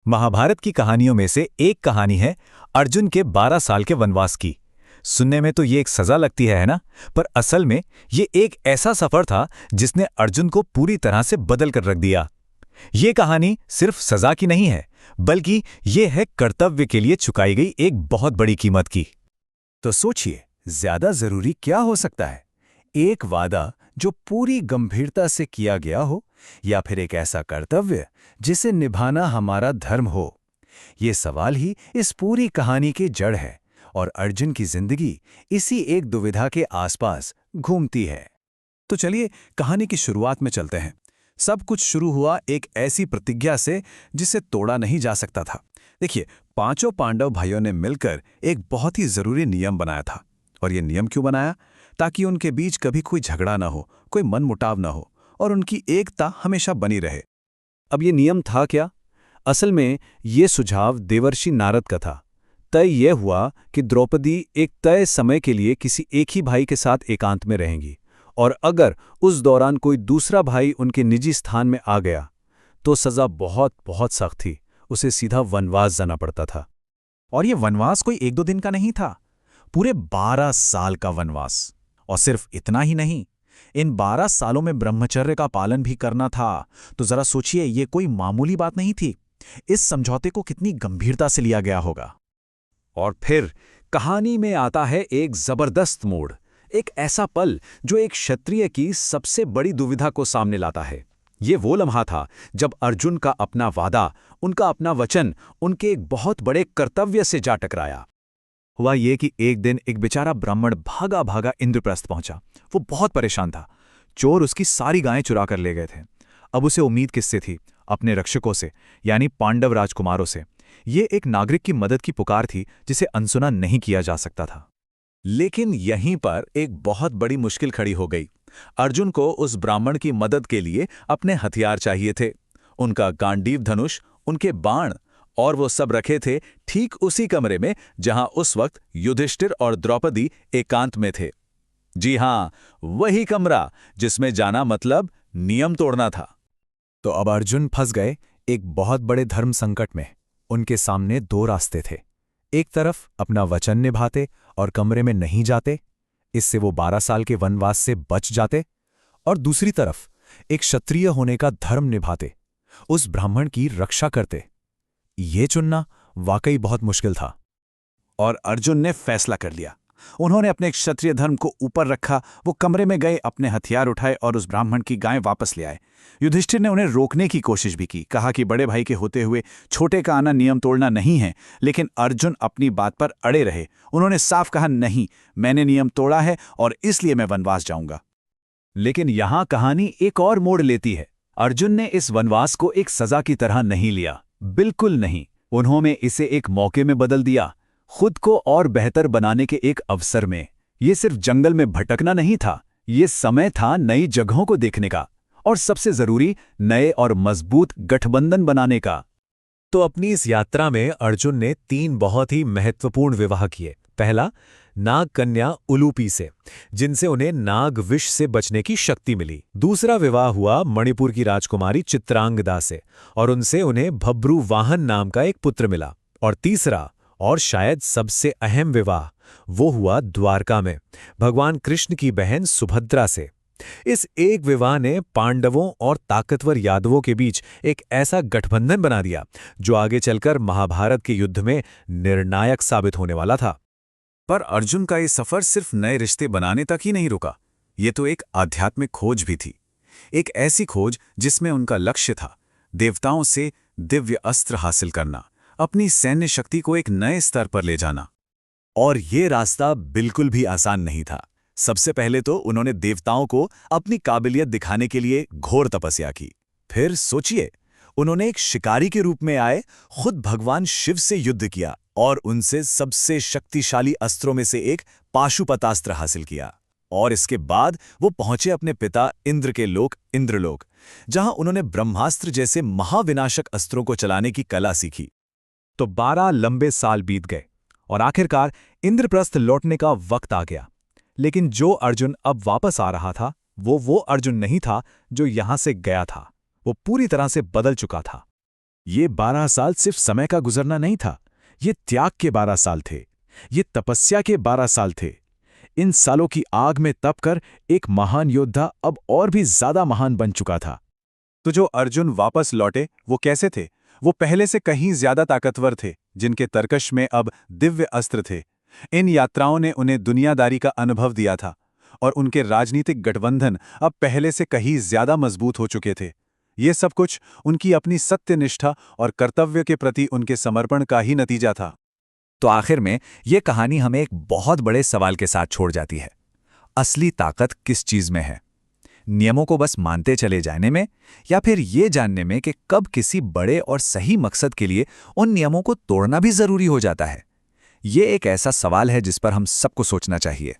महाभारत की कहानियों में से एक कहानी है अर्जुन के 12 साल के वनवास की। सुनने में तो ये एक सजा लगती है ना? पर असल में ये एक ऐसा सफर था जिसने अर्जुन को पूरी तरह से बदल कर रख दिया। ये कहानी सिर्फ सजा की नहीं है, बल्कि ये है कर्तव्य के लिए चुकाई गई एक बहुत बड़ी कीमत की। तो सोचिए, ज्यादा जरूरी क्या हो सकता है? एक वादा जो पूरी गंभीरता से किया गया हो, या फिर एक ऐसा कर्तव्य जिसे निभाना हमारा धर्म हो? ये सवाल ही इस पूरी कहानी की जड़ है और अर्जुन की जिंदगी इसी एक दुविधा के आसपास घूमती है। तो चलिए कहानी की शुरुआत में चलते हैं। सब कुछ शुरू हुआ एक ऐसी प्रतिज्ञा से जिसे तोड़ा नहीं जा सकता था। देखिए, पांचों पांडव भाइयों ने मिलकर एक बहुत ही जरूरी नियम बनाया था। और ये नियम क्यों बनाया? ताकि उनके बीच कभी कोई झगड़ा ना हो, कोई मनमुटाव ना हो और उनकी एकता हमेशा बनी रहे। अब ये नियम था क्या? असल में ये सुझाव देवर्षि नारद का था। तय यह हुआ कि द्रौपदी एक तय समय के लिए किसी एक ही भाई के साथ एकांत में रहेंगी, और अगर उस दौरान कोई दूसरा भाई उनके निजी स्थान में आ गया तो सजा बहुत बहुत सख्त थी। उसे सीधा वनवास जाना पड़ता था। और ये वनवास कोई एक दो दिन का नहीं था, पूरे 12 साल का वनवास। और सिर्फ इतना ही नहीं, इन 12 सालों में ब्रह्मचर्य का पालन भी करना था। तो जरा सोचिए, ये कोई मामूली बात नहीं थी। इस समझौते को कितनी गंभीरता से लिया गया होगा। और फिर कहानी में आता है एक जबरदस्त मोड़, एक ऐसा पल जो एक क्षत्रिय की सबसे बड़ी दुविधा को सामने लाता है। ये वो लम्हा था जब अर्जुन का अपना वादा, उनका अपना वचन, उनके एक बहुत बड़े कर्तव्य से जा टकराया। हुआ ये कि एक दिन एक बेचारा ब्राह्मण भागा भागा इंद्रप्रस्थ पहुंचा। वो बहुत परेशान था। चोर उसकी सारी गायें चुरा कर ले गए थे। अब उसे उम्मीद किससे थी? अपने रक्षकों से, यानी पांडव राजकुमारों से। ये एक नागरिक की मदद की पुकार थी जिसे अनसुना नहीं किया जा सकता था। लेकिन यहीं पर एक बहुत बड़ी मुश्किल खड़ी हो गई। अर्जुन को उस ब्राह्मण की मदद के लिए अपने हथियार चाहिए थे। उनका गांडीव धनुष, उनके बाण, और वो सब रखे थे ठीक उसी कमरे में जहां उस वक्त युधिष्ठिर और द्रौपदी एकांत में थे। जी हां, वही कमरा जिसमें जाना मतलब नियम तोड़ना था। तो अब अर्जुन फंस गए एक बहुत बड़े धर्म संकट में। उनके सामने दो रास्ते थे। एक तरफ अपना वचन निभाते और कमरे में नहीं जाते, इससे वो 12 साल के वनवास से बच जाते। और दूसरी तरफ एक क्षत्रिय होने का धर्म निभाते, उस ब्राह्मण की रक्षा करते। ये चुनना वाकई बहुत मुश्किल था। और अर्जुन ने फैसला कर लिया। उन्होंने अपने क्षत्रिय धर्म को ऊपर रखा। वो कमरे में गए, अपने हथियार उठाए और उस ब्राह्मण की गायें वापस ले आए। युधिष्ठिर ने उन्हें रोकने की कोशिश भी की, कहा कि बड़े भाई के होते हुए छोटे का आना नियम तोड़ना नहीं है। लेकिन अर्जुन अपनी बात पर अड़े रहे। उन्होंने साफ कहा, नहीं, मैंने नियम तोड़ा है और इसलिए मैं वनवास जाऊंगा। लेकिन यहां कहानी एक और मोड़ लेती है। अर्जुन ने इस वनवास को एक सजा की तरह नहीं लिया, बिल्कुल नहीं। उन्होंने इसे एक मौके में बदल दिया, खुद को और बेहतर बनाने के एक अवसर में। ये सिर्फ जंगल में भटकना नहीं था, ये समय था नई जगहों को देखने का, और सबसे जरूरी, नए और मजबूत गठबंधन बनाने का। तो अपनी इस यात्रा में अर्जुन ने 3 बहुत ही महत्वपूर्ण विवाह किए। पहला, नाग कन्या उलूपी से, जिनसे उन्हें नाग विष से बचने की शक्ति मिली। दूसरा विवाह हुआ मणिपुर की राजकुमारी चित्रांगदा से, और उनसे उन्हें भब्रू वाहन नाम का एक पुत्र मिला। और तीसरा, और शायद सबसे अहम विवाह, वो हुआ द्वारका में भगवान कृष्ण की बहन सुभद्रा से। इस एक विवाह ने पांडवों और ताकतवर यादवों के बीच एक ऐसा गठबंधन बना दिया जो आगे चलकर महाभारत के युद्ध में निर्णायक साबित होने वाला था। पर अर्जुन का ये सफर सिर्फ नए रिश्ते बनाने तक ही नहीं रुका। ये तो एक आध्यात्मिक खोज भी थी। एक ऐसी खोज जिसमें उनका लक्ष्य था देवताओं से दिव्य अस्त्र हासिल करना, अपनी सैन्य शक्ति को एक नए स्तर पर ले जाना। और ये रास्ता बिल्कुल भी आसान नहीं था। सबसे पहले तो उन्होंने देवताओं को अपनी काबिलियत दिखाने के लिए घोर तपस्या की। फिर सोचिए, उन्होंने एक शिकारी के रूप में आए खुद भगवान शिव से युद्ध किया और उनसे सबसे शक्तिशाली अस्त्रों में से एक पाशुपतास्त्र हासिल किया। और इसके बाद वो पहुंचे अपने पिता इंद्र के लोक इंद्रलोक, जहां उन्होंने ब्रह्मास्त्र जैसे महाविनाशक अस्त्रों को चलाने की कला सीखी। तो 12 लंबे साल बीत गए और आखिरकार इंद्रप्रस्थ लौटने का वक्त आ गया। लेकिन जो अर्जुन अब वापस आ रहा था, वो अर्जुन नहीं था जो यहां से गया था। वो पूरी तरह से बदल चुका था। ये 12 साल सिर्फ समय का गुजरना नहीं था, ये त्याग के 12 साल थे, ये तपस्या के 12 साल थे। इन सालों की आग में तपकर एक महान योद्धा अब और भी ज्यादा महान बन चुका था। तो जो अर्जुन वापस लौटे वो कैसे थे? वो पहले से कहीं ज्यादा ताकतवर थे, जिनके तरकश में अब दिव्य अस्त्र थे। इन यात्राओं ने उन्हें दुनियादारी का अनुभव दिया था और उनके राजनीतिक गठबंधन अब पहले से कहीं ज्यादा मजबूत हो चुके थे। ये सब कुछ उनकी अपनी सत्यनिष्ठा और कर्तव्य के प्रति उनके समर्पण का ही नतीजा था। तो आखिर में ये कहानी हमें एक बहुत बड़े सवाल के साथ छोड़ जाती है। असली ताकत किस चीज में है? नियमों को बस मानते चले जाने में, या फिर ये जानने में कि कब किसी बड़े और सही मकसद के लिए उन नियमों को तोड़ना भी जरूरी हो जाता है? ये एक ऐसा सवाल है जिस पर हम सबको सोचना चाहिए।